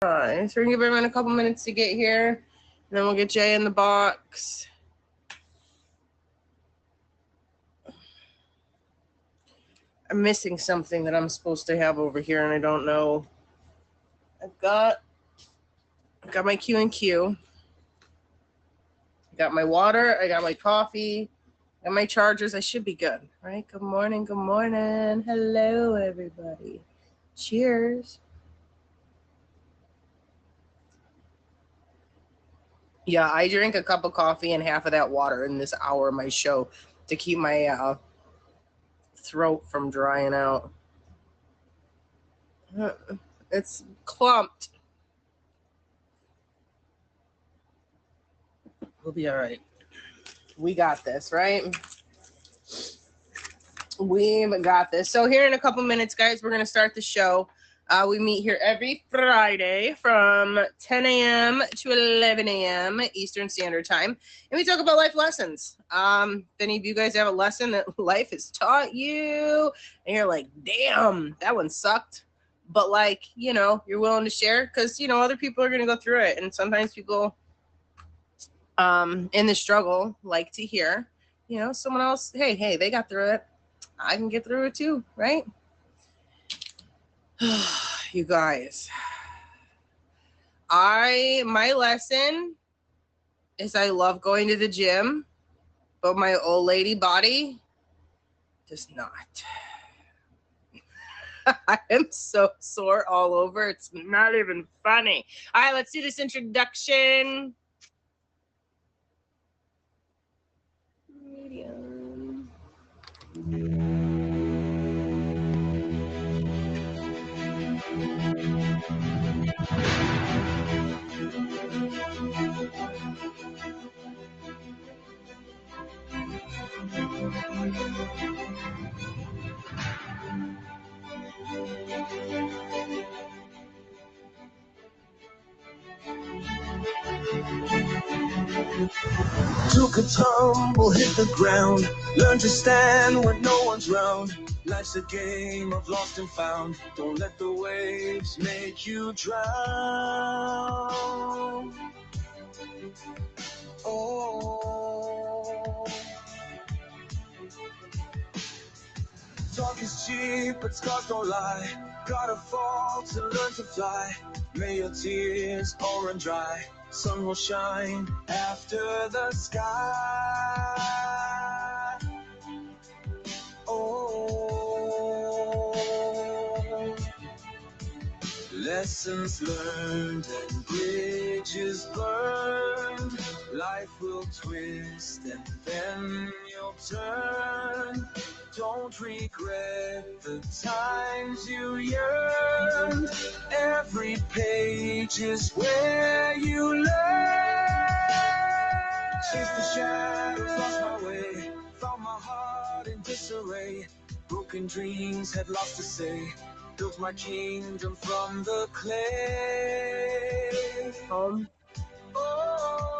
So we're gonna give everyone a couple minutes to get here, and then we'll get Jay in the box. I'm missing something that I'm supposed to have over here, and I don't know. I've got my Q&Q. I got my water. I got my coffee. I got my chargers. I should be good, right? Good morning. Good morning. Hello, everybody. Cheers. Yeah, I drink a cup of coffee and half of that water in this hour of my show to keep my throat from drying out. It's clumped. We'll be all right. We got this, right? We've got this. So here in a couple minutes, guys, we're going to start the show. We meet here every Friday from 10 a.m. to 11 a.m. Eastern Standard Time. And we talk about life lessons. If any of you guys have a lesson that life has taught you, and you're like, damn, that one sucked. But, like, you know, you're willing to share because, you know, other people are going to go through it. And sometimes people in the struggle like to hear, you know, someone else, hey, they got through it. I can get through it too, right? You guys, my lesson is I love going to the gym, but my old lady body does not. I am so sore all over. It's not even funny. All right, let's do this introduction. Medium. Took a tumble, hit the ground, learn to stand when no one's round. Life's a game of lost and found. Don't let the waves make you drown. Oh, talk is cheap, but scars don't lie. Gotta fall to learn to fly. May your tears all run dry. Sun will shine after the sky. Oh, lessons learned and bridges burned. Life will twist and then you'll turn. Don't regret the times you yearned. Every page is where you learn. Chased the shadows, lost my way. Found my heart in disarray. Broken dreams had lost to say. Built my kingdom from the clay. Home. Oh,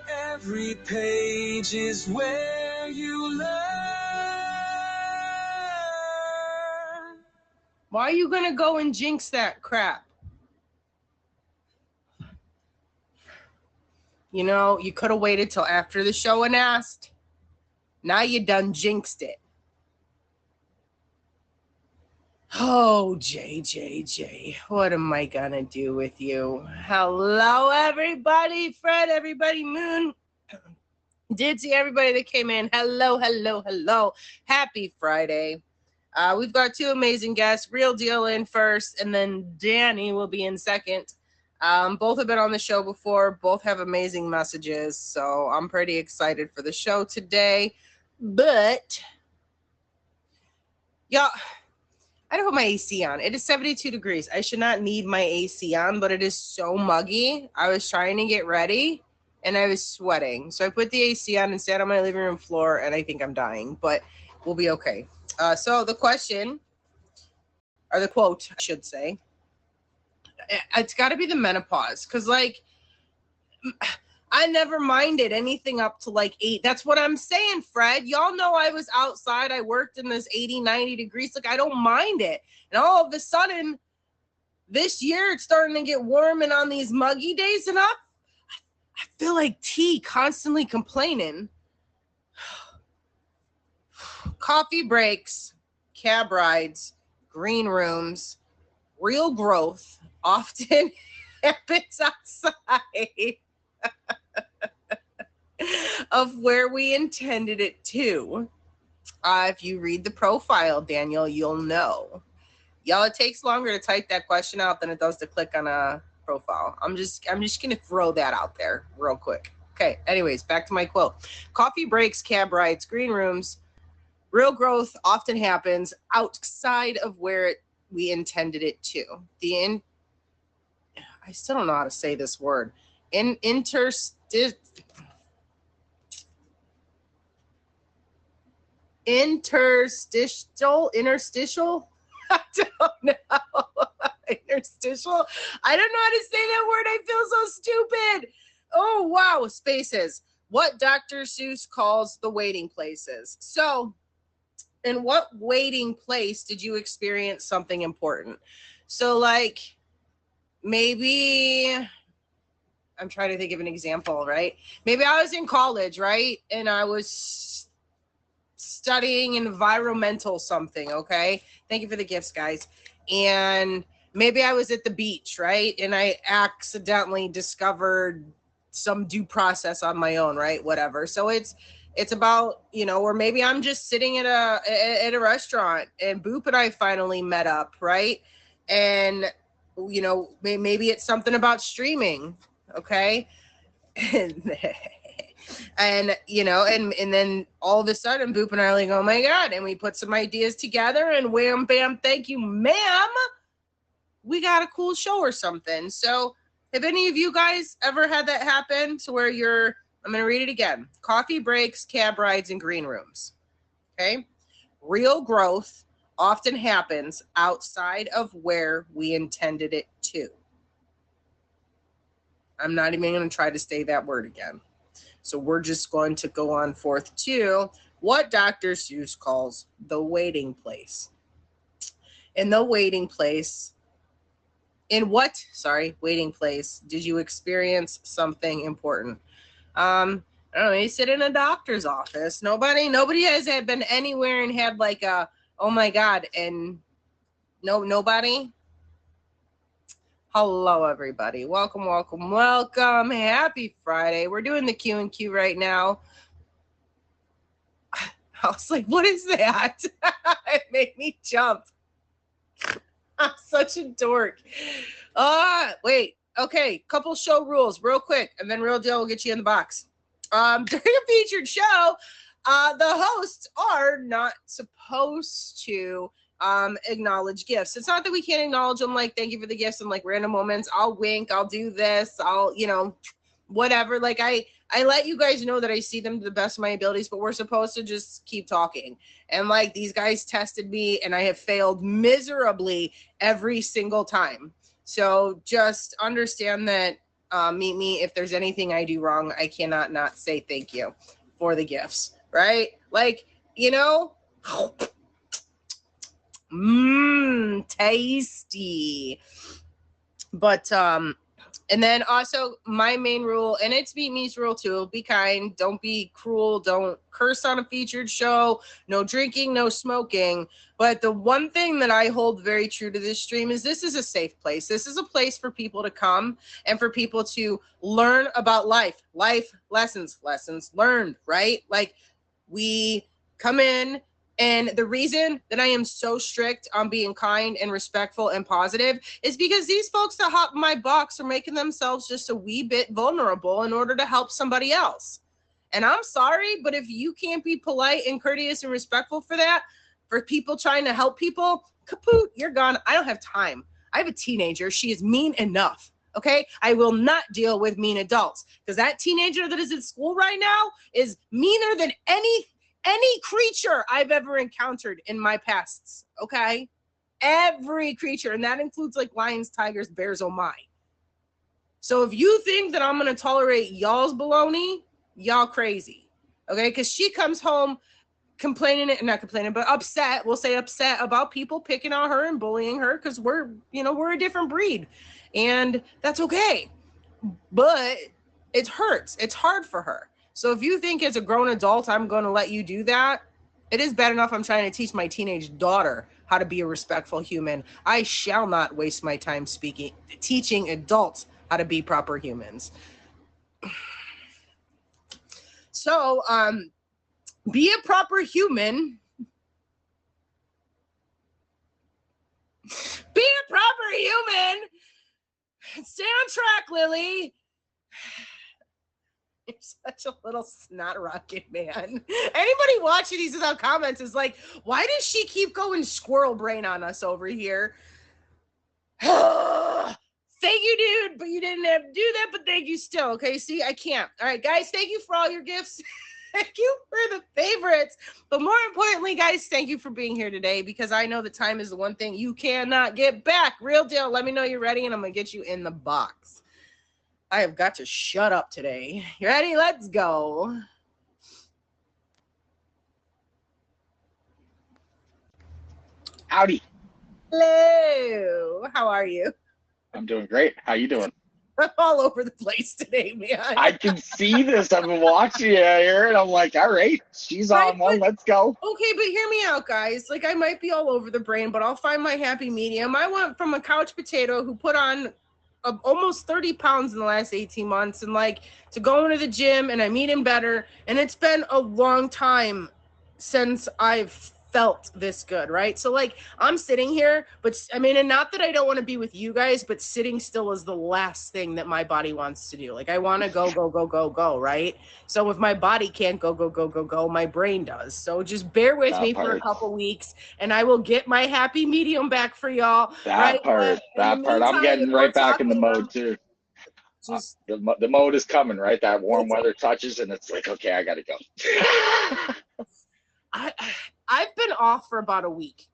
every page is where you learn. Why are you gonna go and jinx that crap? You know, you could have waited till after the show and asked. Now you done jinxed it. Oh, JJJ, what am I gonna do with you? Hello, everybody. Fred, everybody, Moon. Did see everybody that came in. Hello. Happy Friday. We've got two amazing guests. Real Deal in first, and then Danny will be in second. Both have been on the show before. Both have amazing messages, so I'm pretty excited for the show today. But, y'all, I don't put my AC on. It is 72 degrees. I should not need my AC on, but it is so muggy. I was trying to get ready, and I was sweating. So I put the AC on and sat on my living room floor, and I think I'm dying, but we'll be okay. So the question, or the quote, I should say, it's got to be the menopause. Because, like, I never minded anything up to like 8. That's what I'm saying, Fred. Y'all know I was outside. I worked in this 80, 90 degrees. Like, I don't mind it. And all of a sudden, this year, it's starting to get warm, and on these muggy days and up, I feel like T constantly complaining. Coffee breaks, cab rides, green rooms, real growth often happens outside of where we intended it to. If you read the profile, Daniel, you'll know. Y'all, it takes longer to type that question out than it does to click on a profile. I'm just gonna throw that out there real quick. Okay, anyways, back to my quote. Coffee breaks, cab rides, green rooms, real growth often happens outside of where we intended it to. I still don't know how to say this word. Interstitial. I don't know. Interstitial. I don't know how to say that word. I feel so stupid. Oh, wow. Spaces. What Dr. Seuss calls the waiting places. So, in what waiting place did you experience something important? So, like, maybe I'm trying to think of an example, right? Maybe I was in college, right? And I was studying environmental something, okay? Thank you for the gifts, guys. And maybe I was at the beach, right? And I accidentally discovered some due process on my own, right? Whatever. So it's about, you know, or maybe I'm just sitting at a restaurant and Boop and I finally met up, right? And, you know, maybe it's something about streaming, okay? And you know, and then all of a sudden Boop and I are like, oh my God, and we put some ideas together and wham bam, thank you, ma'am, we got a cool show or something. So have any of you guys ever had that happen to where I'm going to read it again. Coffee breaks, cab rides, and green rooms. Okay. Real growth often happens outside of where we intended it to. I'm not even going to try to say that word again. So we're just going to go on forth to what Dr. Seuss calls the waiting place. In the waiting place, waiting place did you experience something important? I don't know, you sit in a doctor's office. Nobody has been anywhere and had like a, oh my God, and nobody. Hello, everybody. Welcome. Happy Friday. We're doing the Q&Q right now. I was like, what is that? It made me jump. I'm such a dork. Wait. Okay, couple show rules real quick, and then Real Deal will get you in the box. During a featured show, the hosts are not supposed to acknowledge gifts. It's not that we can't acknowledge them, like thank you for the gifts and like random moments. I'll wink, I'll do this, I'll, you know, whatever. Like I let you guys know that I see them to the best of my abilities, but we're supposed to just keep talking. And like these guys tested me and I have failed miserably every single time. So just understand that meet me if there's anything I do wrong. I cannot not say thank you for the gifts, right? Like, you know, tasty. But and then also my main rule, and it's Meet Me's rule too, be kind, don't be cruel, don't curse on a featured show, no drinking, no smoking. But the one thing that I hold very true to this stream is this is a safe place. This is a place for people to come and for people to learn about life lessons learned, right? Like we come in. And the reason that I am so strict on being kind and respectful and positive is because these folks that hop in my box are making themselves just a wee bit vulnerable in order to help somebody else. And I'm sorry, but if you can't be polite and courteous and respectful for that, for people trying to help people, kaput, you're gone. I don't have time. I have a teenager. She is mean enough. Okay, I will not deal with mean adults because that teenager that is in school right now is meaner than any creature I've ever encountered in my pasts, okay? Every creature, and that includes like lions, tigers, bears, oh my. So if you think that I'm going to tolerate y'all's baloney, y'all crazy. Okay? Because she comes home not complaining, but upset. We'll say upset about people picking on her and bullying her because we're a different breed. And that's okay. But it hurts. It's hard for her. So if you think as a grown adult I'm going to let you do that, it is bad enough I'm trying to teach my teenage daughter how to be a respectful human. I shall not waste my time teaching adults how to be proper humans. So, be a proper human. Be a proper human. Stay on track, Lily. You're such a little snot rocket, man. Anybody watching these without comments is like, why does she keep going squirrel brain on us over here? Thank you, dude, but you didn't have to do that, but thank you still. Okay, see, I can't. All right, guys, thank you for all your gifts. Thank you for the favorites. But more importantly, guys, thank you for being here today, because I know the time is the one thing you cannot get back. Real deal. Let me know you're ready, and I'm going to get you in the box. I have got to shut up today. You ready? Let's go. Howdy. Hello. How are you? I'm doing great. How you doing? I'm all over the place today, man. I can see this. I've been watching you here, and I'm like, all right, she's on one. Let's go. Okay, but hear me out, guys. Like, I might be all over the brain, but I'll find my happy medium. I went from a couch potato who put on almost 30 pounds in the last 18 months, and like to going to the gym, and I'm eating better. And it's been a long time since I've felt this good, right? So like I'm sitting here, but I mean, and not that I don't want to be with you guys, but sitting still is the last thing that my body wants to do. Like I want to go, right? So if my body can't go, my brain does. So just bear with me for a couple weeks, and I will get my happy medium back for y'all. That part. I'm getting right back in the mode too. Just the mode is coming, right? That warm weather touches, and it's like, okay, I gotta go. I've been off for about a week,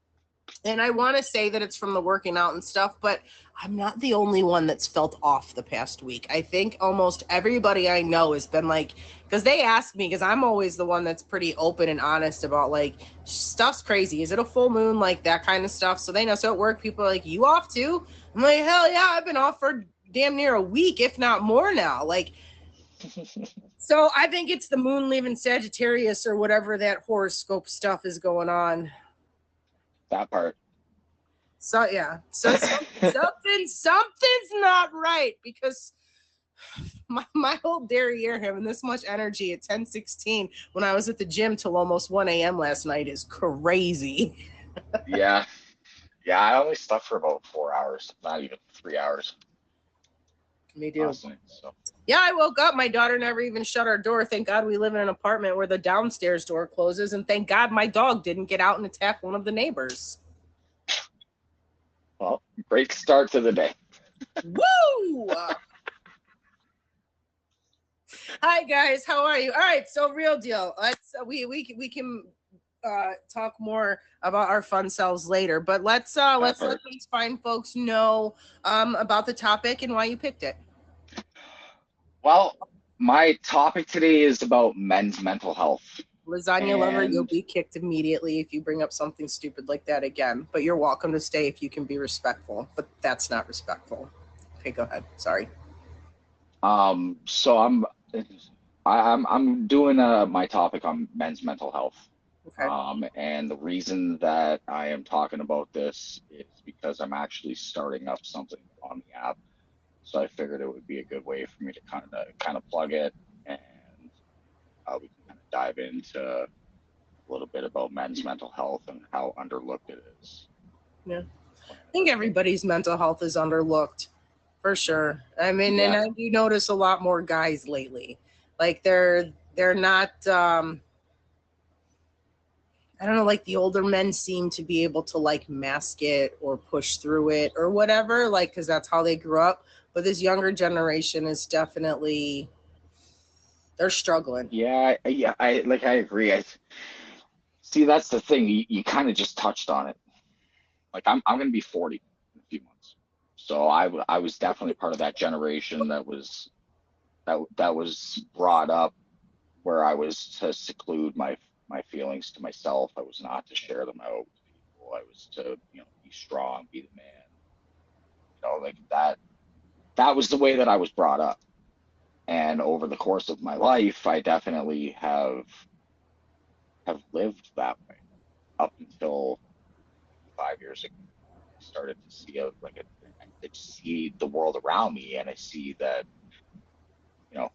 and I want to say that it's from the working out and stuff, but I'm not the only one that's felt off the past week. I think almost everybody I know has been like, because they ask me, because I'm always the one that's pretty open and honest about like, stuff's crazy. Is it a full moon? Like that kind of stuff. So they know. So at work, people are like, you off too? I'm like, hell yeah, I've been off for damn near a week, if not more now. Like, so I think it's the moon leaving Sagittarius or whatever that horoscope stuff is going on. That part. So yeah, so something's not right, because my whole derriere having this much energy at 10:16 when I was at the gym till almost 1 a.m. last night is crazy. Yeah, I only slept for about 4 hours, not even 3 hours. Me too. Night, so. Yeah, I woke up. My daughter never even shut our door. Thank God we live in an apartment where the downstairs door closes, and thank God my dog didn't get out and attack one of the neighbors. Well, great start to the day. Woo! Hi guys, how are you? All right, so real deal. Let's we can talk more about our fun selves later, but let's let these fine folks know about the topic and why you picked it. Well, my topic today is about men's mental health. Lasagna lover, you'll be kicked immediately if you bring up something stupid like that again. But you're welcome to stay if you can be respectful. But that's not respectful. Okay, go ahead. Sorry. So I'm doing my topic on men's mental health. Okay. And the reason that I am talking about this is because I'm actually starting up something on the app. So I figured it would be a good way for me to kind of plug it, and we can kind of dive into a little bit about men's mental health and how underlooked it is. Yeah, I think everybody's mental health is underlooked, for sure. I mean, yeah. And I do notice a lot more guys lately. Like they're not. I don't know, like the older men seem to be able to like mask it or push through it or whatever, like, because that's how they grew up. But this younger generation is definitely, they're struggling. Yeah, I agree. I see, that's the thing. You kind of just touched on it. Like I'm going to be 40 in a few months. So I was definitely part of that generation that was brought up where I was to seclude my feelings to myself. I was not to share them out with people. I was to, be strong, be the man. Like that was the way that I was brought up. And over the course of my life, I definitely have lived that way up until 5 years ago. I started to see I see the world around me, and I see that, you know,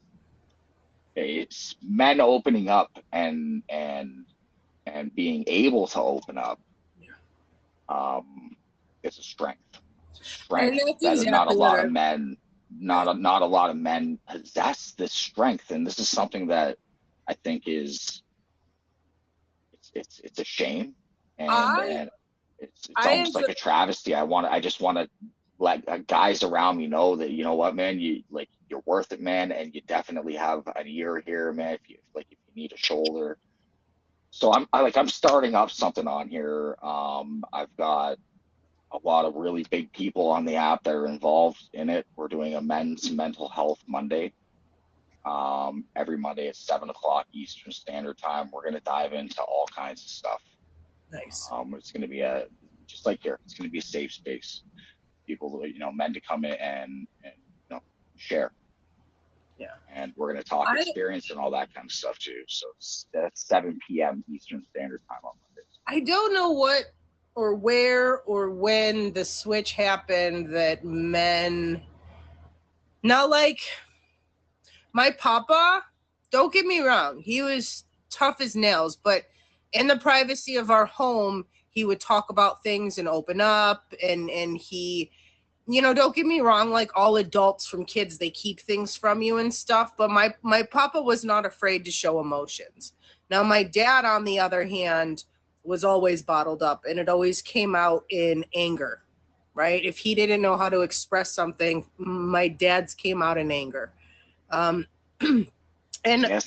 it's men opening up and being able to open up. It's a strength. It's a And strength that's that not a exactly what lot of men, not a lot of men possess this strength. And this is something that I think is it's a shame, I and it's I almost enjoy, like a travesty. I just want to let guys around me know that, you know what, man, you're worth it, man, and you definitely have an ear here, man. If you need a shoulder. So I'm starting up something on here. I've got a lot of really big people on the app that are involved in it. We're doing a men's mental health Monday. Every Monday at 7 o'clock Eastern Standard Time. We're going to dive into all kinds of stuff. nice. It's going to be just like here, it's going to be a safe space. People, men to come in and share. Yeah. And we're going to talk I experience and all that kind of stuff too. So it's 7 p.m. Eastern Standard Time on Mondays. I don't know what or where or when the switch happened that men, now, like, my papa, don't get me wrong, he was tough as nails, but in the privacy of our home, he would talk about things and open up, and he, don't get me wrong, like all adults from kids, they keep things from you and stuff, but my papa was not afraid to show emotions. Now, my dad, on the other hand, was always bottled up, and it always came out in anger, right? If he didn't know how to express something, my dad's came out in anger. Um, and Yeah, it's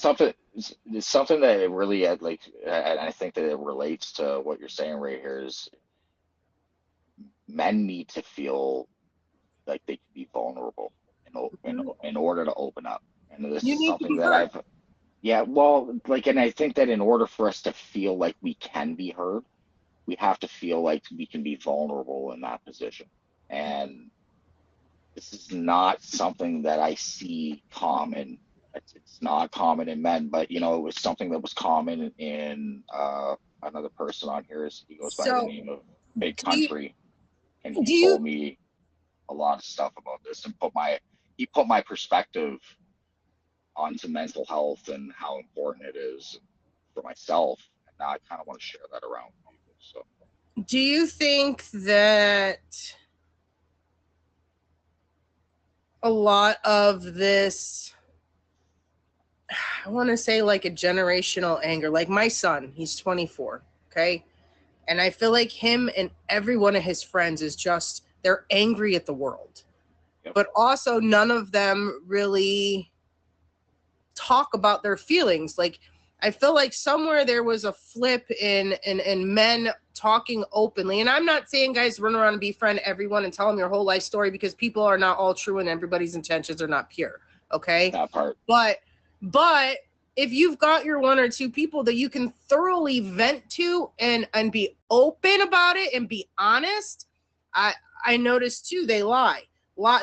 something that it really and I think that it relates to what you're saying right here is men need to feel like they can be vulnerable in order to open up. And this you is need to something be that heard. yeah, well, and I think that in order for us to feel like we can be heard, we have to feel like we can be vulnerable in that position. And this is not something that I see common. It's not common in men, but it was something that was common in another person on here. He goes by the So, name of Big do you, Country, and he do you, told me a lot of stuff about this and he put my perspective onto mental health and how important it is for myself. And now I kind of want to share that around with people. So do you think that a lot of this, I want to say like a generational anger, like my son, he's 24, okay? And I feel like him and every one of his friends is just, they're angry at the world. yep. But also none of them really talk about their feelings. Like, I feel like somewhere there was a flip in men talking openly. And I'm not saying guys run around and befriend everyone and tell them your whole life story, because people are not all true and everybody's intentions are not pure. Okay. That part. But if you've got your one or two people that you can thoroughly vent to and be open about it and be honest, I noticed too, they lie.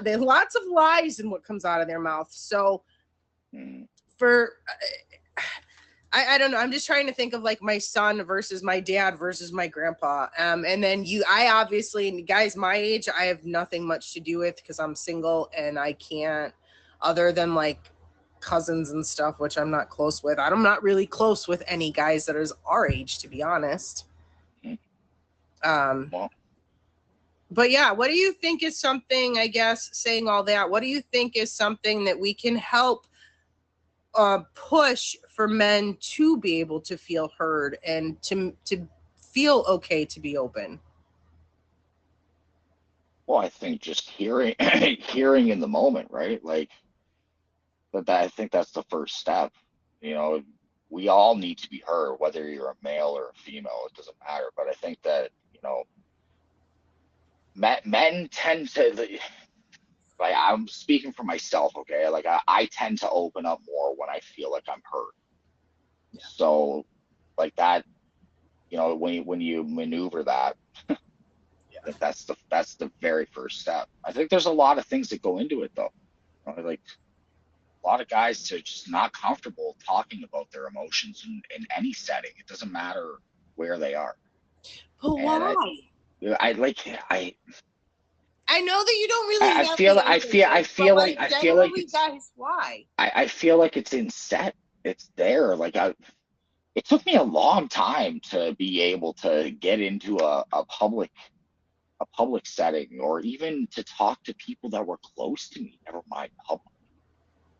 There's lots of lies in what comes out of their mouth. So for I don't know. I'm just trying to think of like my son versus my dad versus my grandpa. And then I obviously, guys my age, I have nothing much to do with because I'm single and I can't, other than like cousins and stuff, which I'm not close with. I'm not really close with any guys that is our age, to be honest. Well, but yeah, what do you think is something, I guess, saying all that, what do you think is something that we can help push for men to be able to feel heard and to feel okay to be open? well, I think just hearing hearing in the moment, right? Like I think that's the first step. We all need to be heard, whether you're a male or a female, it doesn't matter. But I think that, men tend to, like, I'm speaking for myself, okay? Like, I tend to open up more when I feel like I'm hurt. Yeah. So, like that, when you maneuver that, I think that's the very first step. I think there's a lot of things that go into it, though. Like, a lot of guys are just not comfortable talking about their emotions in any setting. It doesn't matter where they are. But And why? I like I know that you don't really I have feel the I answer feel to I this, but feel like like I feel like generally, it's guys, why? I feel like it's in set. It's there. Like, it took me a long time to be able to get into a public setting, or even to talk to people that were close to me, never mind public.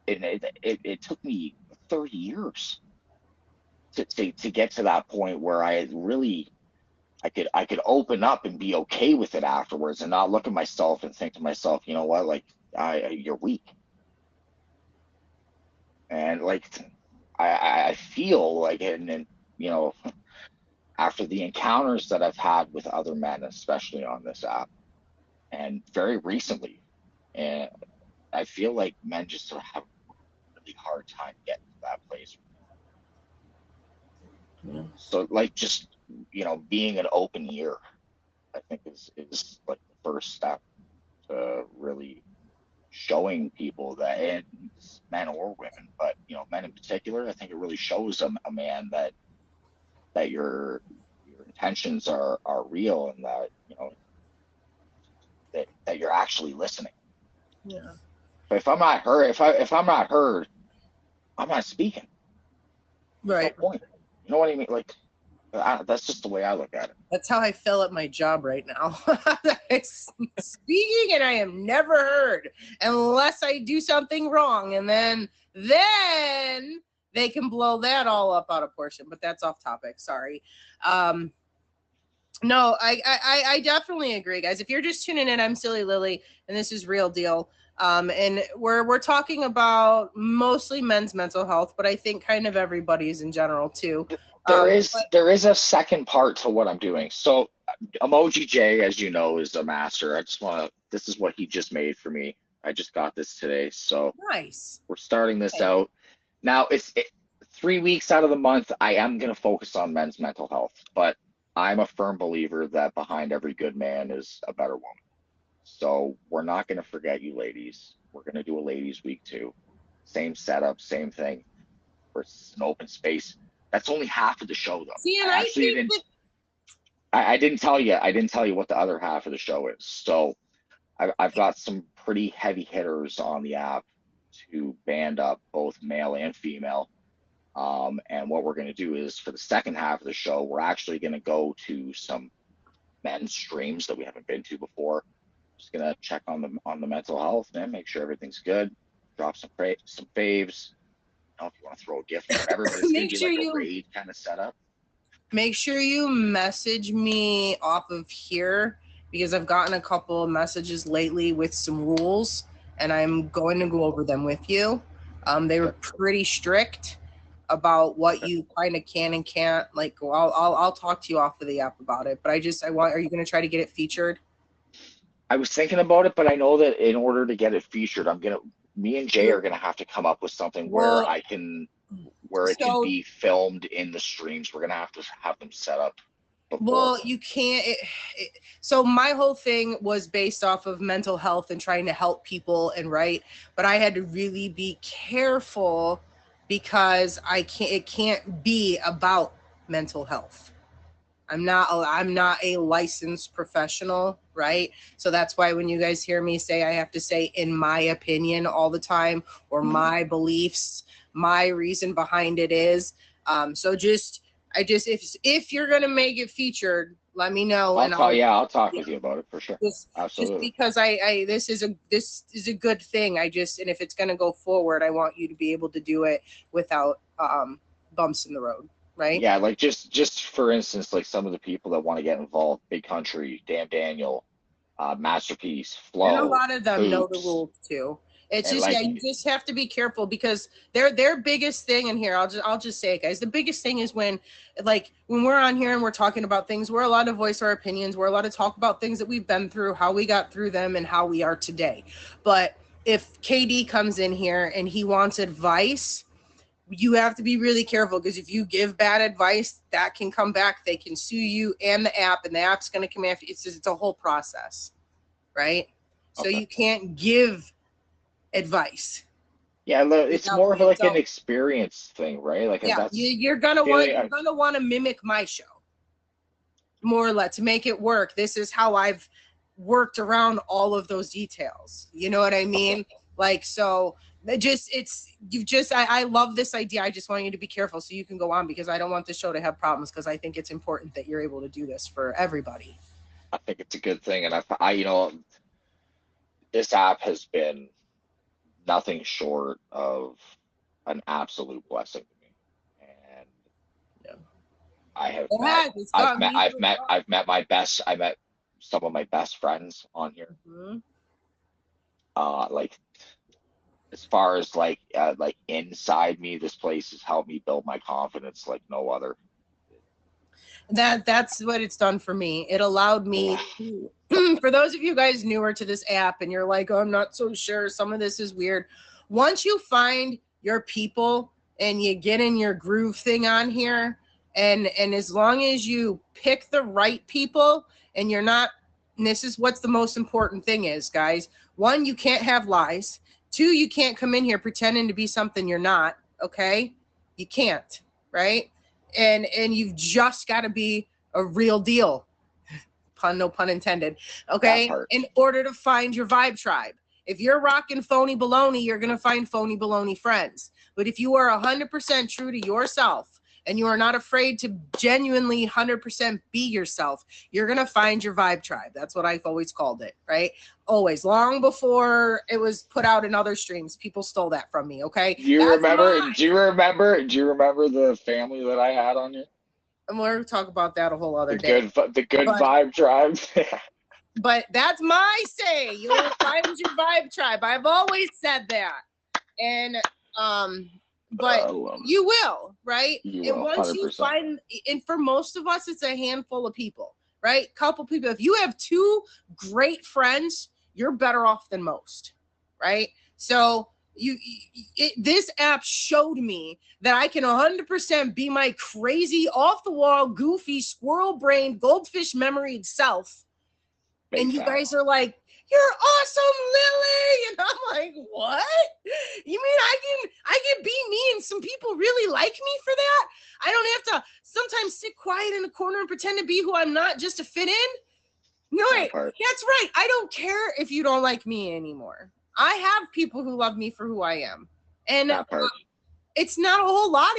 And it took me 30 years to get to that point where I could open up and be okay with it afterwards, and not look at myself and think to myself, you know what, like, you're weak. And like, I feel like, and you know, after the encounters that I've had with other men, especially on this app, and very recently, and I feel like men just sort of have a really hard time getting to that place. Yeah. So, like, just, being an open ear, I think is like the first step to really showing people that, and men or women, but men in particular, I think it really shows a man that your intentions are real, and that that you're actually listening. Yeah. But if I'm not heard, if I'm not heard, I'm not speaking. There's Right. no point. You know what I mean? Like, that's just the way I look at it. That's how I feel at my job right now. I'm speaking and I am never heard unless I do something wrong, and then they can blow that all up out of portion. But that's off topic. Sorry. No, I definitely agree, guys. If you're just tuning in, I'm Silly Lily, and this is Real Deal. And we're talking about mostly men's mental health, but I think kind of everybody's in general too. There is a second part to what I'm doing. So, Emoji J, as you know, is a master. This is what he just made for me. I just got this today. So nice. We're starting this out. Now, 3 weeks out of the month, I am going to focus on men's mental health, but I'm a firm believer that behind every good man is a better woman. So we're not going to forget you ladies. We're going to do a ladies week too. Same setup, same thing. It's an open space. That's only half of the show, though. See, and I didn't tell you. I didn't tell you what the other half of the show is. So I've got some pretty heavy hitters on the app to band up both male and female. And what we're going to do is, for the second half of the show, we're actually going to go to some men's streams that we haven't been to before. Just going to check on the mental health and make sure everything's good. Drop some faves. If you want to throw a gift for everybody, it's going to be like a raid kind of setup. Make sure you message me off of here, because I've gotten a couple of messages lately with some rules, and I'm going to go over them with you. They were pretty strict about what you kind of can and can't. Like, I'll talk to you off of the app about it. But are you going to try to get it featured? I was thinking about it, but I know that in order to get it featured, me and Jay are gonna have to come up with something where it can be filmed in the streams. We're gonna have to have them set up before. Well, you can't. So my whole thing was based off of mental health and trying to help people but I had to really be careful, because it can't be about mental health. I'm not a licensed professional, right? So that's why when you guys hear me say, I have to say in my opinion all the time, or my beliefs, my reason behind it is. So if you're gonna make it featured, let me know. I'll talk with you about it for sure. Absolutely. Just because this is a good thing. And if it's gonna go forward, I want you to be able to do it without bumps in the road. Right? Yeah, like just for instance, like some of the people that want to get involved, Big Country, Damn Daniel, Masterpiece, Flo. And a lot of them Hoops. know the rules too. It's And just, yeah, like, you just have to be careful because their biggest thing in here, I'll just say it, guys. The biggest thing is when we're on here and we're talking about things, we're allowed to voice our opinions. We're allowed to talk about things that we've been through, how we got through them, and how we are today. But if KD comes in here and he wants advice, you have to be really careful, because if you give bad advice, that can come back. They can sue you and the app's going to come after you. It's a whole process, right? So you can't give advice. Yeah, it's more of like an experience thing, right? Like, yeah, you're gonna want to mimic my show, more or less, to make it work. This is how I've worked around all of those details. You know what I mean? Like, so I love this idea. I just want you to be careful so you can go on, because I don't want the show to have problems, because I think it's important that you're able to do this for everybody. I think it's a good thing, and I this app has been nothing short of an absolute blessing to me. And I've met some of my best friends on here. Like, as far as like inside me, this place has helped me build my confidence like no other. That's what it's done for me. It allowed me to, for those of you guys newer to this app and you're like, oh, I'm not so sure, some of this is weird. Once you find your people and you get in your groove thing on here, and as long as you pick the right people, and you're not, and this is what's the most important thing is, guys. One, you can't have lies. Two, you can't come in here pretending to be something you're not, okay? You can't, right? And you've just got to be a real deal, no pun intended, okay? In order to find your vibe tribe. If you're rocking phony baloney, you're going to find phony baloney friends. But if you are 100% true to yourself, and you are not afraid to genuinely 100% be yourself, you're going to find your vibe tribe. That's what I've always called it, right? Always. Long before it was put out in other streams, people stole that from me, okay? Do you remember the family that I had on here? And we'll talk about that a whole other day. The good vibe tribe. But that's my say. You'll find your vibe tribe. I've always said that. And but you will, right? You and will, once 100%. You find, and for most of us, it's a handful of people, right? Couple people. If you have two great friends, you're better off than most, right? So this app showed me that I can 100% be my crazy, off the wall, goofy, squirrel brained, goldfish memoried self. And you guys are like, you're awesome, Lily. And I'm like, what? You mean I can be me and some people really like me for that? I don't have to sometimes sit quiet in the corner and pretend to be who I'm not just to fit in? No, that's right. I don't care if you don't like me anymore. I have people who love me for who I am. And it's not a whole lot.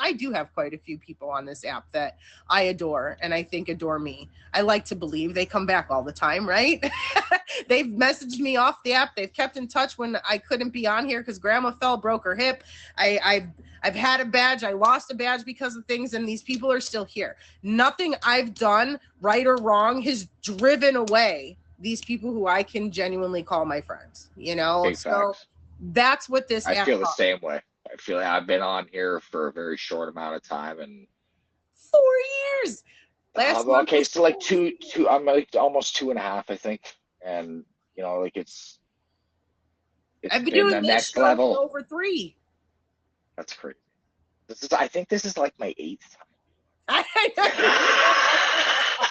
I do have quite a few people on this app that I adore and I think adore me. I like to believe they come back all the time, right? They've messaged me off the app. They've kept in touch when I couldn't be on here because grandma broke her hip. I've had a badge. I lost a badge because of things, and these people are still here. Nothing I've done, right or wrong, has driven away these people who I can genuinely call my friends, you know? Big so facts. That's what this app I feel the same way. I feel like I've been on here for a very short amount of time, and 4 years. Okay, so like two. I'm like almost 2.5, I think, and you know, like it's I've been doing the this next show level. for over 3. That's crazy. I think this is like my 8th time.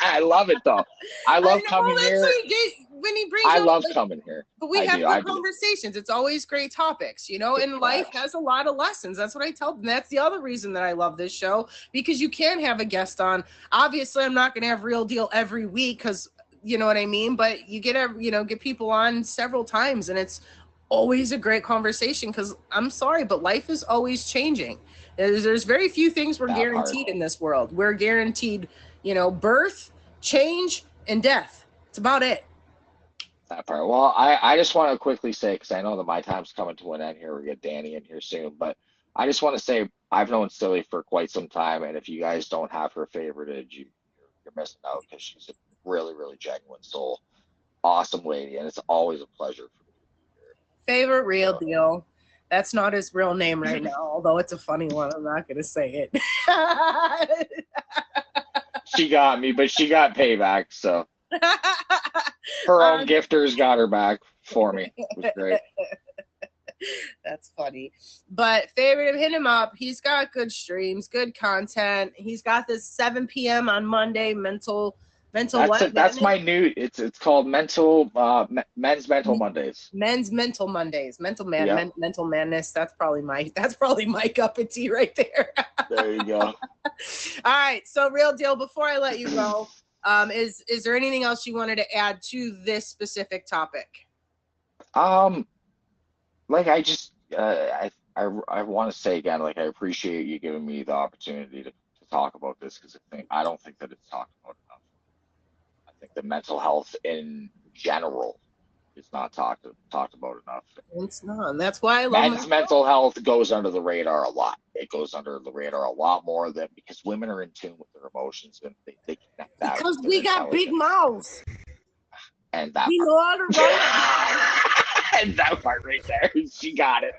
I love it though. I love coming here. When he brings I love coming here. But we have good conversations. It's always great topics, you know, and life has a lot of lessons. That's what I tell them. That's the other reason that I love this show, because you can have a guest on. Obviously, I'm not going to have Real Deal every week because, you know what I mean? But you get people on several times, and it's always a great conversation because I'm sorry, but life is always changing. There's very few things we're guaranteed in this world. We're guaranteed, you know, birth, change, and death. It's about it. That part. Well, I just want to quickly say, because I know that my time's coming to an end here. We'll get Danny in here soon, but I just want to say I've known Silly for quite some time, and if you guys don't have her favorited, you're missing out, because she's a really, really genuine soul, awesome lady, and it's always a pleasure for me to be here. Favorite real deal. That's not his real name right now, although it's a funny one. I'm not going to say it. She got me, but she got payback, so. Her own gifters got her back for me. It was great. That's funny. But favorite, hit him up. He's got good streams, good content. He's got this 7 p.m. on Monday mental that's my new. It's called men's mental Mondays. Men's mental Mondays. Mental madness. That's probably my cup of tea right there. There you go. All right. So real deal. Before I let you go, is there anything else you wanted to add to this specific topic? Like I want to say again, like I appreciate you giving me the opportunity to talk about this because I don't think that it's talked about enough. I think the mental health in general is not talked about enough. It's not. And that's why I love men's mental health goes under the radar a lot. It goes under the radar a lot more than because women are in tune with their emotions and they connect that. Because we got big mouths. And that. We know how to run. And that part right there, she got it.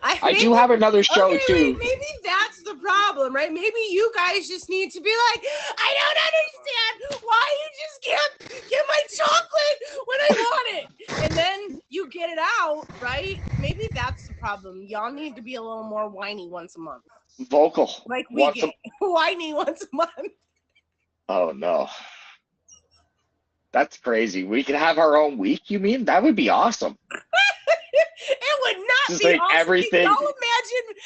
I do have another show too. Maybe that's the problem, right? Maybe you guys just need to be like, I don't understand why you just can't get my chocolate when I want it. And then you get it out, right? Maybe that's the problem. Y'all need to be a little more whiny once a month. Vocal. Like we get whiny once a month. Oh no. That's crazy. We could have our own week, you mean? That would be awesome. It would not just be like awesome. Everything. Can you imagine?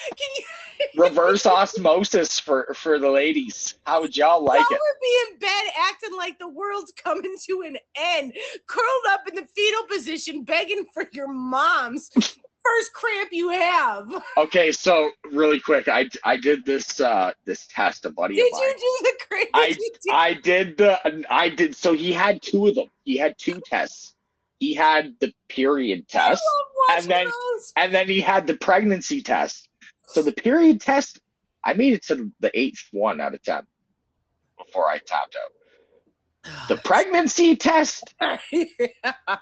Reverse osmosis for the ladies. How would y'all like it? Y'all would be in bed acting like the world's coming to an end, curled up in the fetal position, begging for your mom's first cramp you have. Okay, so really quick, I did this test. A buddy of mine. Did you do the crazy? I did. So he had two of them. He had two tests. He had the period test, and then he had the pregnancy test. So the period test, I made it to the 8th one out of 10 before I tapped out. The pregnancy test,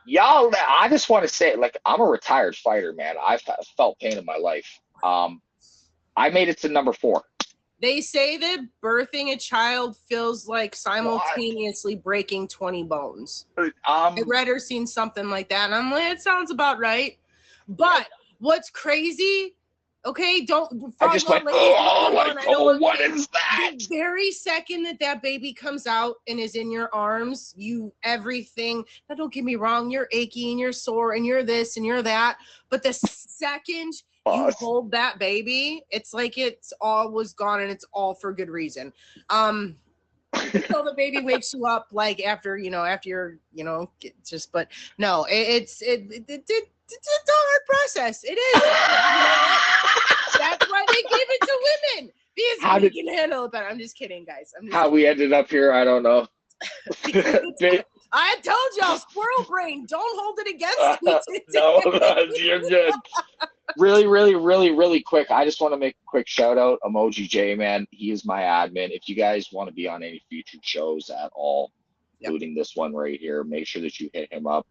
y'all. I just want to say, like, I'm a retired fighter, man. I've felt pain in my life. I made it to number 4. They say that birthing a child feels like simultaneously breaking 20 bones. I read or seen something like that, and I'm like, it sounds about right. But what's crazy? Okay, I just went, what is that? The very second that baby comes out and is in your arms, everything. Now, don't get me wrong, you're achy and you're sore and you're this and you're that. But the second you hold that baby, it's like it's all was gone and it's all for good reason. Until the baby wakes you up, like after you're, but no, it's a hard process. It is. That's why they gave it to women. Because we can handle it better. I'm just kidding, guys. How we ended up here, I don't know. I told y'all, squirrel brain. Don't hold it against me. No, you're good. Really, really, really, really quick. I just want to make a quick shout out. Emoji J, man. He is my admin. If you guys want to be on any future shows at all, including this one right here, make sure that you hit him up.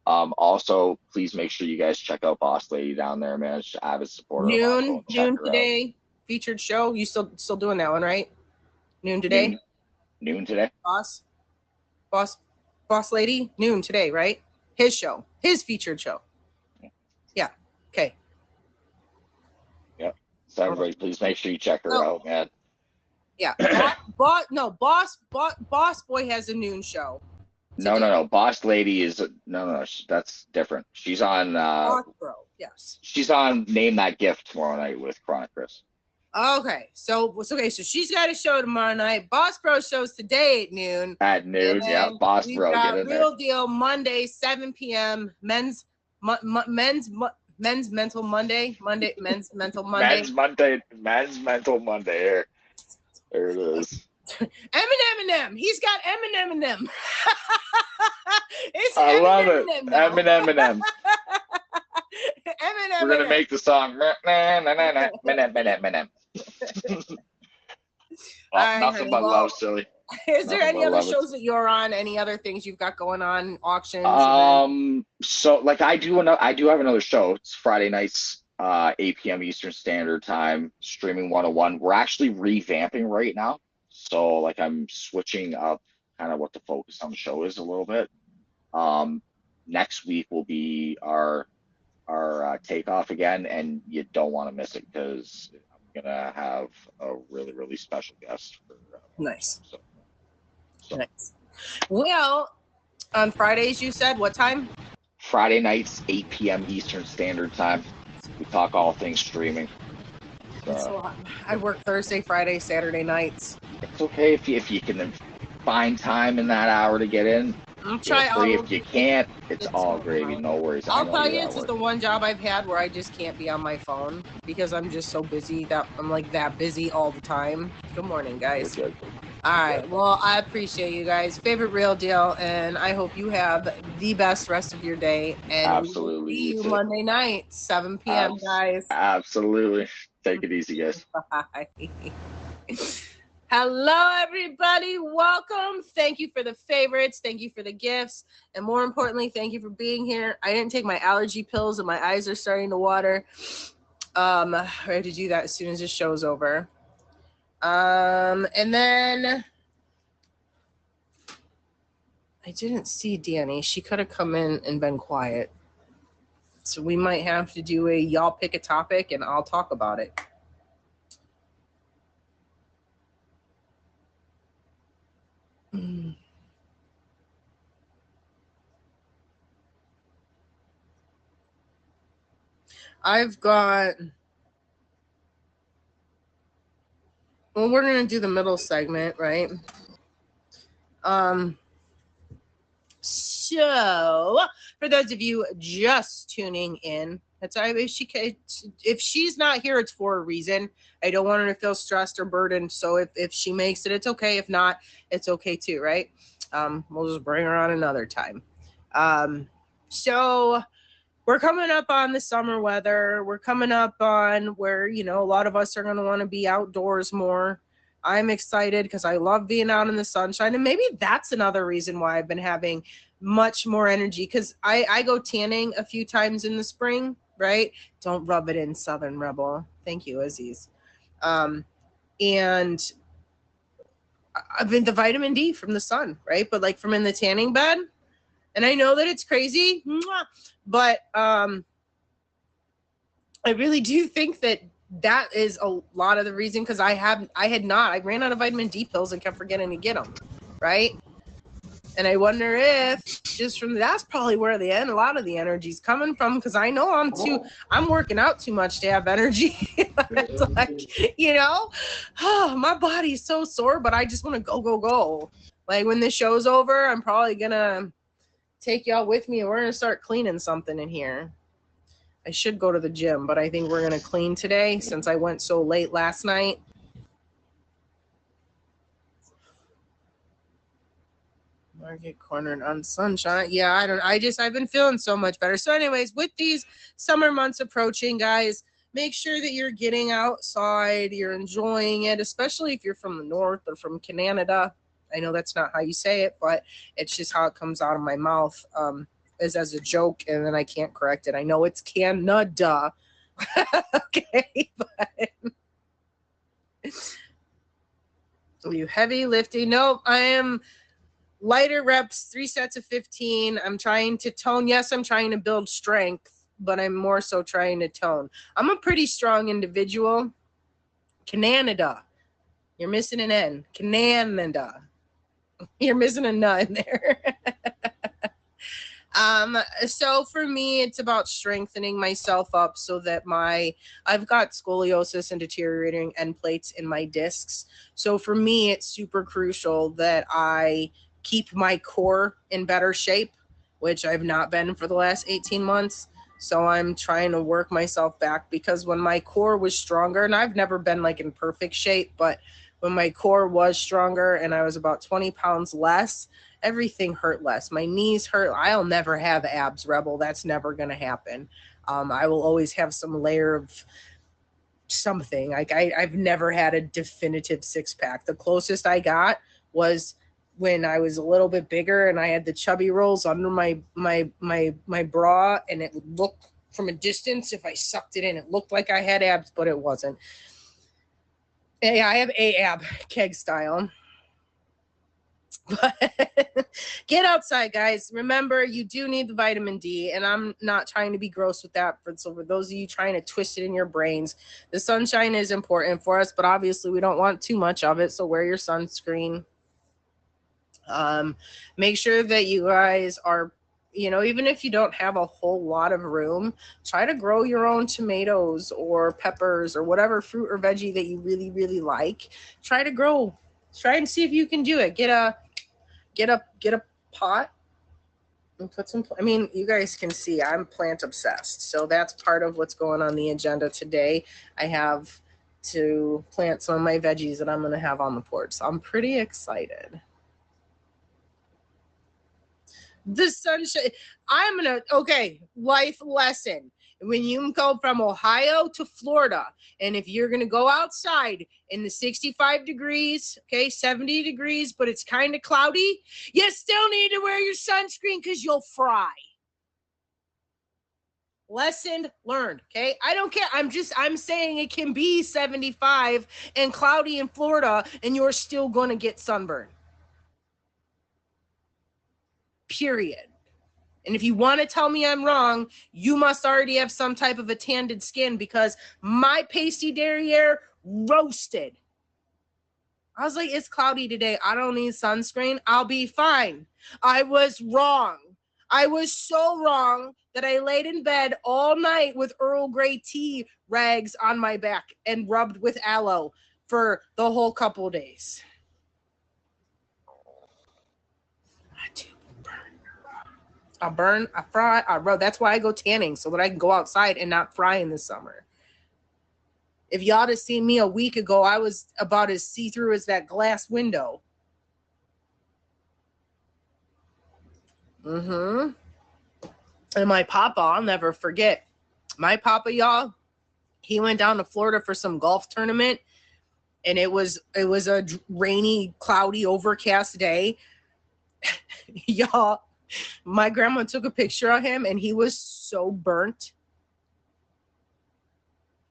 Also, please make sure you guys check out Boss Lady down there, man. She's an avid supporter. Noon today, featured show. You still doing that one, right? Noon today? Noon today. Boss Lady, noon today, right? His show. His featured show. Yeah. Okay. Yep. So everybody, please make sure you check her out, man. Yeah. Boss Boy has a noon show. No. Boss Lady is that's different. She's on Boss Bro, yes. She's on Name That Gift tomorrow night with Chronic Chris. Okay. So she's got a show tomorrow night. Boss Bro shows today at noon. At noon, yeah. Boss Bro, get in there. Real Deal Monday, 7 p.m. Men's Mental Monday. Men's Mental Monday. Men's Mental Monday. Here. There it is. Eminem. He's got Eminem. I love it. Eminem. We're gonna make the song. Nothing but love, silly. Is there any other shows that you're on? Any other things you've got going on? Auctions? So like I do have another show. It's Friday nights, 8 p.m. Eastern Standard Time, streaming 101. We're actually revamping right now. So like I'm switching up kind of what the focus on the show is a little bit. Next week will be our takeoff again, and you don't want to miss it because I'm gonna have a really, really special guest for nice. So. Nice. Well, on Fridays you said what time? Friday nights, 8 p.m. Eastern Standard Time. We talk all things streaming. So I work Thursday, Friday, Saturday nights. It's okay if you can find time in that hour to get in. I'll try. If you can't, it's all gravy. No worries. I'll tell you, this is the one job I've had where I just can't be on my phone because I'm just so busy that I'm like that busy all the time. Good morning, guys. Good. All right. Well, I appreciate you guys. Favorite Real Deal, and I hope you have the best rest of your day. And absolutely. See you Monday night, 7 p.m., guys. Absolutely. Take it easy, guys. Bye. Hello, everybody. Welcome. Thank you for the favorites. Thank you for the gifts. And more importantly, thank you for being here. I didn't take my allergy pills and my eyes are starting to water. I have to do that as soon as this show's over. And then I didn't see Danny. She could have come in and been quiet. So we might have to do a y'all pick a topic and I'll talk about it. I've got, well, we're going to do the middle segment, right? So for those of you just tuning in, that's if she's not here, it's for a reason. I don't want her to feel stressed or burdened. So if she makes it, it's okay. If not, it's okay too, right? We'll just bring her on another time. So we're coming up on the summer weather. We're coming up on where, you know, a lot of us are going to want to be outdoors more. I'm excited because I love being out in the sunshine. And maybe that's another reason why I've been having much more energy, because I go tanning a few times in the spring, right? Don't rub it in, Southern Rebel. Thank you, Aziz. And I've been the vitamin D from the sun, right? But like from in the tanning bed. And I know that it's crazy, but I really do think that is a lot of the reason, because I ran out of vitamin D pills and kept forgetting to get them, right? And I wonder if just from that's probably where a lot of the energy is coming from, because I know I'm working out too much to have energy. It's like, you know, my body's so sore, but I just want to go. Like when this show's over, I'm probably gonna take y'all with me and we're gonna start cleaning something in here. I should go to the gym, but I think we're gonna clean today since I went so late last night. Market cornered on sunshine. Yeah, I've been feeling so much better. So anyways, with these summer months approaching, guys, make sure that you're getting outside, you're enjoying it, especially if you're from the north or from Canada. I know that's not how you say it, but it's just how it comes out of my mouth, is as a joke, and then I can't correct it. I know it's Canada. Okay, but are you heavy lifting? Nope, I am lighter reps, 3 sets of 15. I'm trying to tone. Yes, I'm trying to build strength, but I'm more so trying to tone. I'm a pretty strong individual. Canada. You're missing an N. Canada. You're missing a N in there. So for me, it's about strengthening myself up so that I've got scoliosis and deteriorating end plates in my discs. So for me, it's super crucial that I keep my core in better shape, which I've not been for the last 18 months. So I'm trying to work myself back, because when my core was stronger, and I've never been like in perfect shape, but when my core was stronger and I was about 20 pounds less, everything hurt less. My knees hurt. I'll never have abs, Rebel. That's never going to happen. I will always have some layer of something. Like I've never had a definitive six pack. The closest I got was when I was a little bit bigger and I had the chubby rolls under my bra, and it would look from a distance, if I sucked it in, it looked like I had abs, but it wasn't. Yeah, I have ab keg style. But get outside, guys. Remember, you do need the vitamin D, and I'm not trying to be gross with that. So for those of you trying to twist it in your brains, the sunshine is important for us, but obviously we don't want too much of it, so wear your sunscreen. Make sure that you guys are, even if you don't have a whole lot of room, try to grow your own tomatoes or peppers or whatever fruit or veggie that you really, really like. Try and see if you can do it. Get a pot and put some, you guys can see I'm plant obsessed. So that's part of what's going on the agenda today. I have to plant some of my veggies that I'm going to have on the porch. So I'm pretty excited. The sunshine. Life lesson. When you go from Ohio to Florida, and if you're going to go outside in the 65 degrees, 70 degrees, but it's kind of cloudy, you still need to wear your sunscreen because you'll fry. Lesson learned, okay? I don't care. I'm saying it can be 75 and cloudy in Florida, and you're still going to get sunburn. Period. And if you want to tell me I'm wrong, you must already have some type of a tanned skin, because my pasty derriere roasted. I was like, it's cloudy today. I don't need sunscreen. I'll be fine. I was wrong. I was so wrong that I laid in bed all night with Earl Grey tea rags on my back and rubbed with aloe for the whole couple of days. I burn, I fry, I rub. That's why I go tanning, so that I can go outside and not fry in the summer. If y'all had seen me a week ago, I was about as see-through as that glass window. And my papa, I'll never forget. My papa, y'all, he went down to Florida for some golf tournament, and it was a rainy, cloudy, overcast day. Y'all, my grandma took a picture of him, and he was so burnt.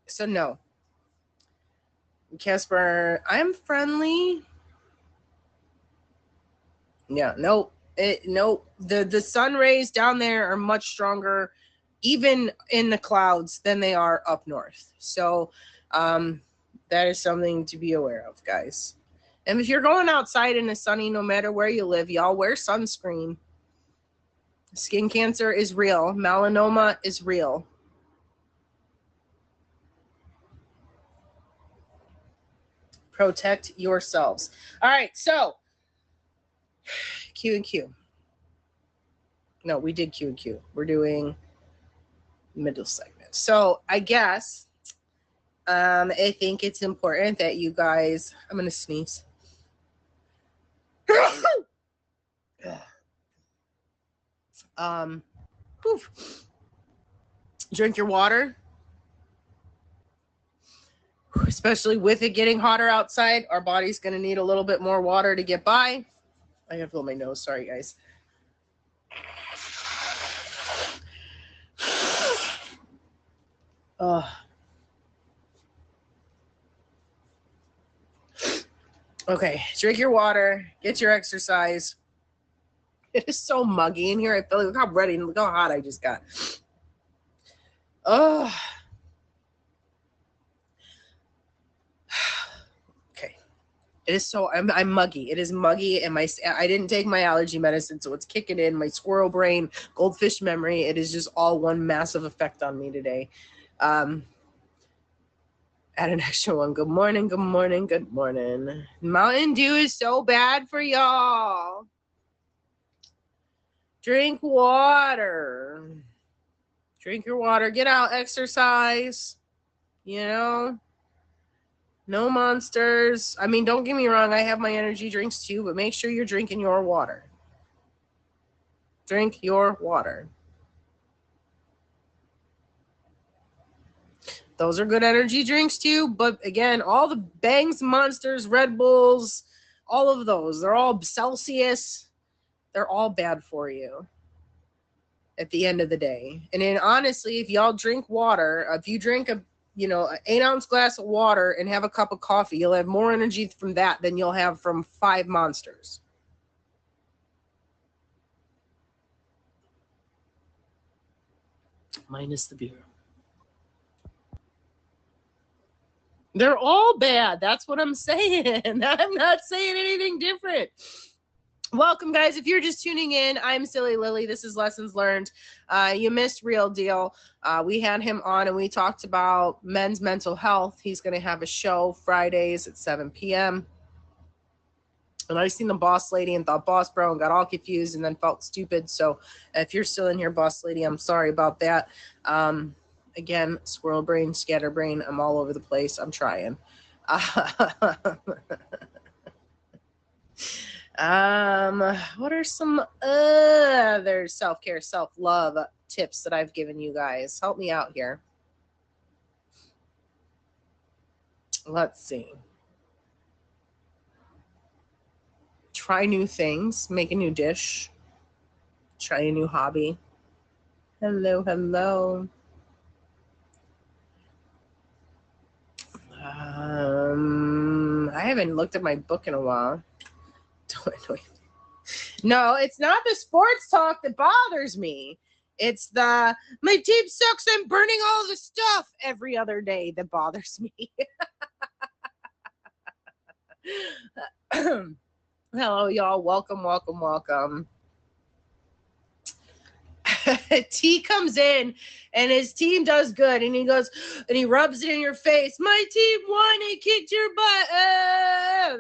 So no. Casper, I'm friendly. Yeah, nope. The sun rays down there are much stronger, even in the clouds, than they are up north. So that is something to be aware of, guys. And if you're going outside in the sunny, no matter where you live, y'all wear sunscreen. Skin cancer is real. Melanoma is real. Protect yourselves. All right, so Q and Q. No, we did Q and Q. We're doing middle segment. So I guess I think it's important that you guys, I'm going to sneeze. Drink your water, especially with it getting hotter outside. Our body's going to need a little bit more water to get by. I gotta fill my nose. Sorry, guys. Okay, drink your water, get your exercise. It is so muggy in here. I feel like, look how ready and look how hot I just got. Okay. It is so, I'm muggy. It is muggy, and I didn't take my allergy medicine, so it's kicking in. My squirrel brain, goldfish memory. It is just all one massive effect on me today. Add an extra one. Good morning, good morning, good morning. Mountain Dew is so bad for y'all. Drink water. Drink your water. Get out, exercise. No monsters. I mean, don't get me wrong. I have my energy drinks too, but make sure you're drinking your water. Drink your water. Those are good energy drinks too, but again, all the Bangs, Monsters, Red Bulls, All of those. They're all Celsius. They're all bad for you at the end of the day. And then honestly, if y'all drink water, if you drink an 8-ounce glass of water and have a cup of coffee, you'll have more energy from that than you'll have from 5 Monsters. Minus the beer. They're all bad. That's what I'm saying. I'm not saying anything different. Welcome, guys. If you're just tuning in, I'm Silly Lily. This is Lessons Learned. You missed Real Deal. We had him on and we talked about men's mental health. He's going to have a show Fridays at 7 p.m. And I seen the Boss Lady and thought Boss Bro and got all confused and then felt stupid. So if you're still in here, Boss Lady, I'm sorry about that. Again, squirrel brain, scatterbrain. I'm all over the place. I'm trying. What are some other self-care, self-love tips that I've given you guys? Help me out here. Let's see. Try new things. Make a new dish. Try a new hobby. Hello, hello. I haven't looked at my book in a while. No, it's not the sports talk that bothers me. It's the my team sucks, I'm burning all the stuff every other day that bothers me. Hello, y'all. Welcome, welcome, welcome. T comes in and his team does good and he goes and he rubs it in your face. My team won and kicked your butt,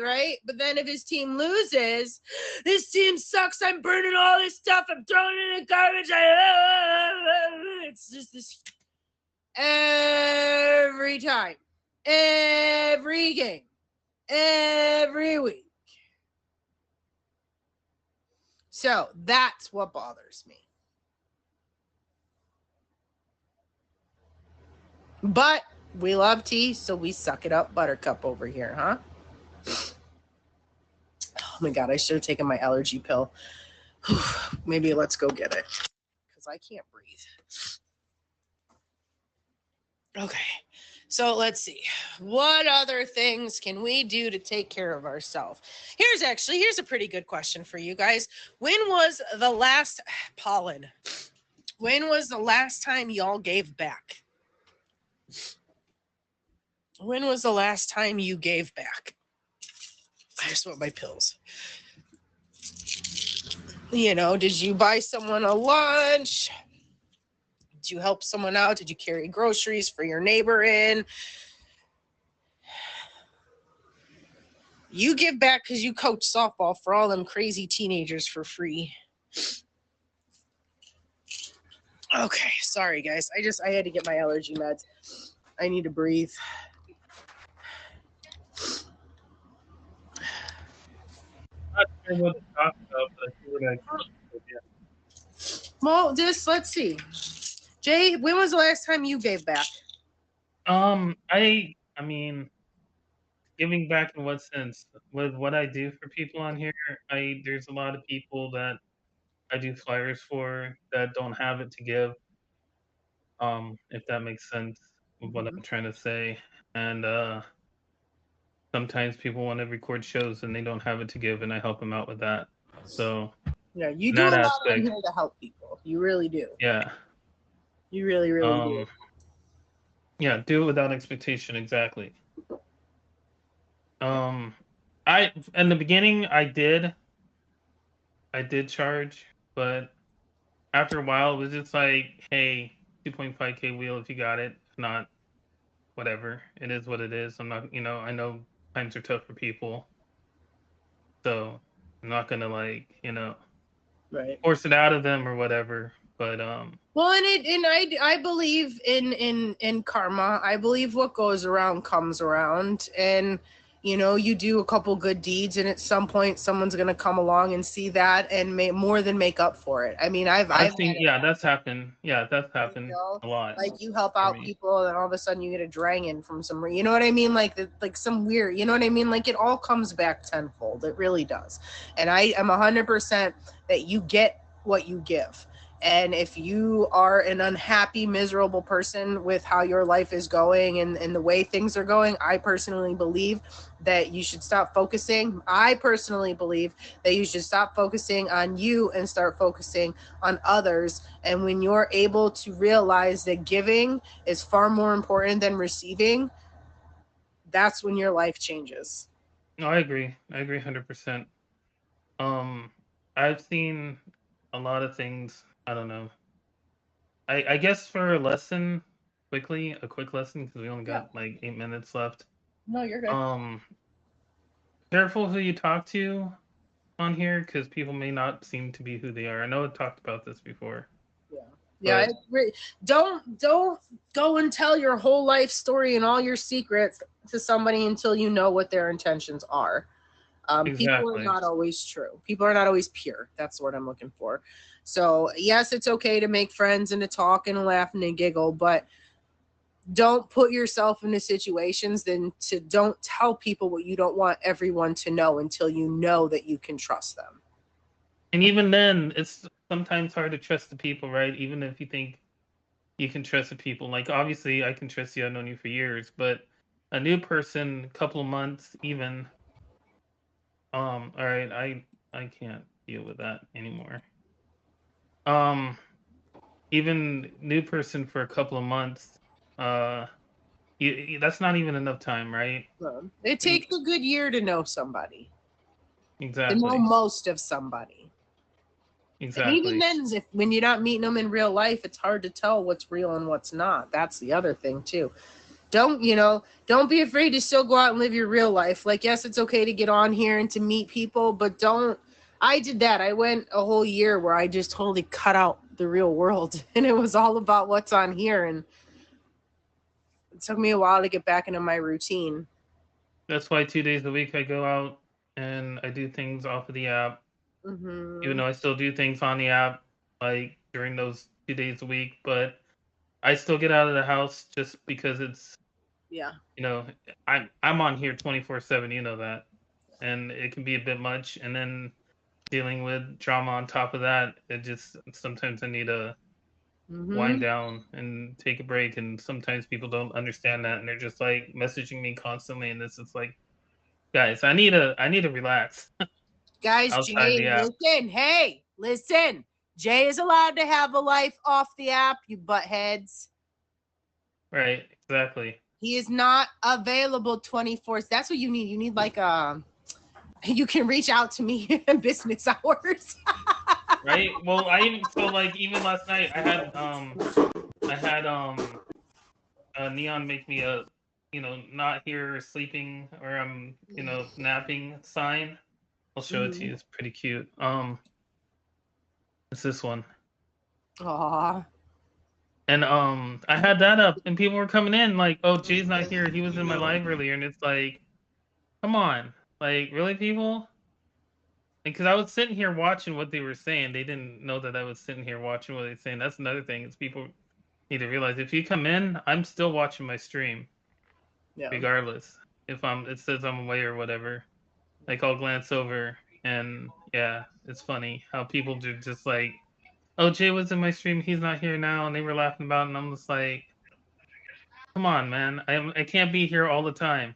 right? But then if his team loses, this team sucks, I'm burning all this stuff, I'm throwing it in the garbage. It's just this every time, every game, every week. So that's what bothers me. But we love tea, so we suck it up, Buttercup over here, huh? Oh my God, I should have taken my allergy pill. Maybe let's go get it because I can't breathe. Okay, so let's see. What other things can we do to take care of ourselves? Here's a pretty good question for you guys. When was the last time y'all gave back? When was the last time you gave back? I just want my pills. Did you buy someone a lunch? Did you help someone out? Did you carry groceries for your neighbor in? You give back because you coach softball for all them crazy teenagers for free. Okay, sorry guys. I had to get my allergy meds. I need to breathe. Not sure what to talk about, but I feel like Well, let's see. Jay, when was the last time you gave back? I mean, giving back in what sense? With what I do for people on here, there's a lot of people that I do flyers for that don't have it to give. If that makes sense with what I'm trying to say. And sometimes people want to record shows and they don't have it to give, and I help them out with that. So yeah, you do a lot on here to help people. You really do. Yeah. You really, really do. Yeah, do it without expectation, exactly. In the beginning I did charge, but after a while it was just like, hey, 2.5K wheel if you got it. If not, whatever. It is what it is. I'm not, I know times are tough for people. So I'm not gonna right. force it out of them or whatever. But well, and I believe in karma. I believe what goes around comes around, and You know, you do a couple good deeds, and at some point, someone's gonna come along and see that and more than make up for it. I mean, I've seen, yeah, that's happened. Yeah, that's you happened know, a lot like you help for out me. people, and all of a sudden you get a dragon from some, you know what I mean? Like some weird, you know what I mean? Like it all comes back tenfold. It really does. And I am 100% that you get what you give. And if you are an unhappy, miserable person with how your life is going and the way things are going, I personally believe that you should stop focusing. I personally believe that you should stop focusing on you and start focusing on others. And when you're able to realize that giving is far more important than receiving, that's when your life changes. No, I agree. I agree 100%. I've seen a lot of things. I don't know. I guess for a lesson, a quick lesson, because we only Yeah. got like 8 minutes left. No, you're good. Careful who you talk to on here, because people may not seem to be who they are. I know I talked about this before. Yeah, don't go and tell your whole life story and all your secrets to somebody until you know what their intentions are. People are not always true. People are not always pure. That's what I'm looking for. So yes, it's okay to make friends and to talk and laugh and to giggle, but don't put yourself into situations don't tell people what you don't want everyone to know until you know that you can trust them. And even then, it's sometimes hard to trust the people, right? Even if you think you can trust the people. Like, obviously, I can trust you. I've known you for years. But a new person, a couple of months, even, all right, I can't deal with that anymore. Even new person for a couple of months, that's not even enough time, right? It takes a good year to know somebody. Exactly. To know most of somebody. Exactly. And even then, when you're not meeting them in real life, it's hard to tell what's real and what's not. That's the other thing too. Don't be afraid to still go out and live your real life. Like, yes, it's okay to get on here and to meet people, but I did that. I went a whole year where I just totally cut out the real world, and it was all about what's on here, and it took me a while to get back into my routine. That's why 2 days a week I go out and I do things off of the app. Mm-hmm. Even though I still do things on the app, like during those 2 days a week, but I still get out of the house just because it's, I'm on here 24/7, you know that, and it can be a bit much. And then dealing with drama on top of that, it just sometimes I need to wind down and take a break. And sometimes people don't understand that, and they're just like messaging me constantly, and this is like, guys, I need to relax. Guys, Jay, listen. Jay is allowed to have a life off the app, you buttheads. Right, exactly. He is not available 24. That's what you need. You need like you can reach out to me in business hours. Right. Well, even last night I had Neon make me a not here sleeping or I'm napping sign. I'll show it to you. It's pretty cute. It's this one. Aww. And I had that up, and people were coming in like, "Oh, Jay's not here. He was in my live earlier." And it's like, come on, like really, people? Because I was sitting here watching what they were saying. They didn't know that I was sitting here watching what they're saying. That's another thing. Is people need to realize if you come in, I'm still watching my stream, regardless. If it says I'm away or whatever, like I'll glance over, and yeah, it's funny how people do just like, oh, Jay was in my stream, he's not here now, and they were laughing about it, and I'm just like, come on, man, I can't be here all the time.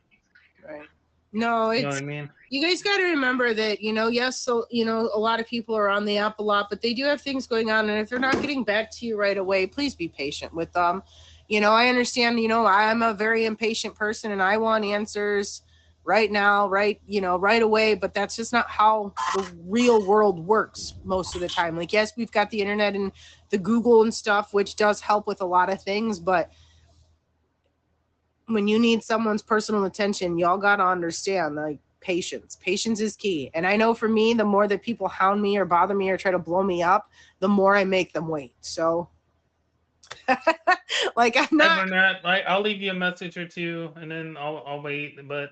Right. No, it's, you know what I mean? You guys got to remember that, yes, so, a lot of people are on the app a lot, but they do have things going on, and if they're not getting back to you right away, please be patient with them. I understand, I'm a very impatient person, and I want answers right now, right away, but that's just not how the real world works most of the time. Like, yes, we've got the internet and the Google and stuff, which does help with a lot of things, but when you need someone's personal attention, y'all got to understand, like, patience is key. And I know for me, the more that people hound me or bother me or try to blow me up, the more I make them wait. So like, I'm not, I'll leave you a message or two and then I'll wait, but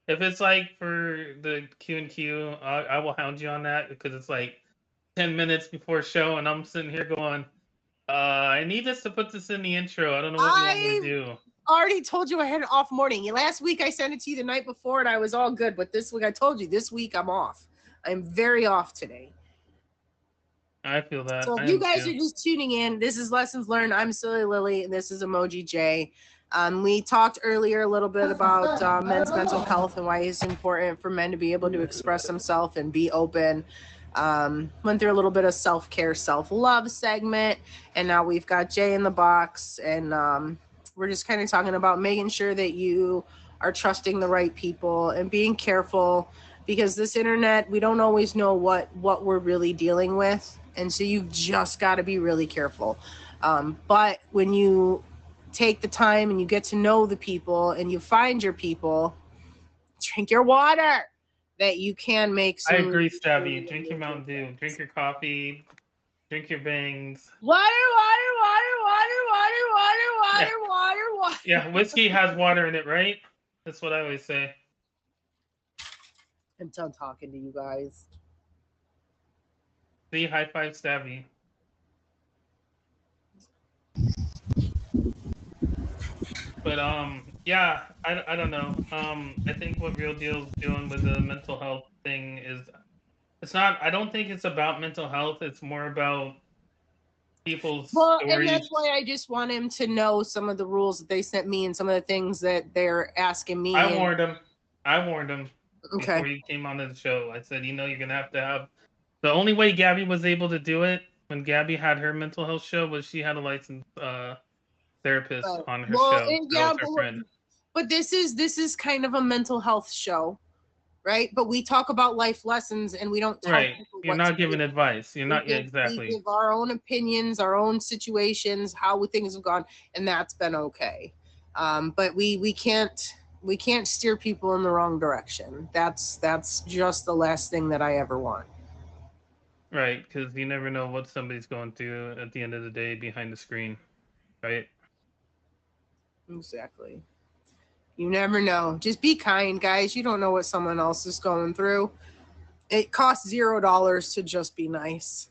If it's like for the Q&Q, I will hound you on that because it's like 10 minutes before show and I'm sitting here going, I need us to put this in the intro. I don't know what you want me to do. Already told you I had an off morning. Last week I sent it to you the night before and I was all good, but this week I told you this week I'm off. I'm very off today. I feel that. So if you guys are just tuning in, this is Lessons Learned. I'm Silly Lily and this is Emoji J. We talked earlier a little bit about men's mental health and why it's important for men to be able to express themselves and be open. Went through a little bit of self-care, self-love segment, and now we've got Jay in the box, and we're just kind of talking about making sure that you are trusting the right people and being careful, because this internet, we don't always know what we're really dealing with, and so you've just got to be really careful. But when you take the time and you get to know the people and you find your people, drink your water, that you can make some... I agree, Stabby. Drink your Mountain Dew. Drink your coffee. Drink your bangs. Water. Yeah, whiskey has water in it, right? That's what I always say. I'm done talking to you guys. See, high five, Stabby. But yeah, I don't know. I think what Real Deal's doing with the mental health thing is, it's not. I don't think it's about mental health. It's more about people's stories. And that's why I just want him to know some of the rules that they sent me and some of the things that they're asking me. I warned him. Okay. Before you came on the show, I said, you're gonna have to have. The only way Gabby was able to do it when Gabby had her mental health show was she had a licensed therapist on her show. Yeah, but this is kind of a mental health show, right? But we talk about life lessons and we don't talk right. You're not giving advice. You're not exactly. We give our own opinions, our own situations, how things have gone, and that's been okay. But we can't steer people in the wrong direction. That's just the last thing that I ever want. Right, because you never know what somebody's going through at the end of the day behind the screen, right? Exactly. You never know. Just be kind, guys. You don't know what someone else is going through. It costs $0 to just be nice.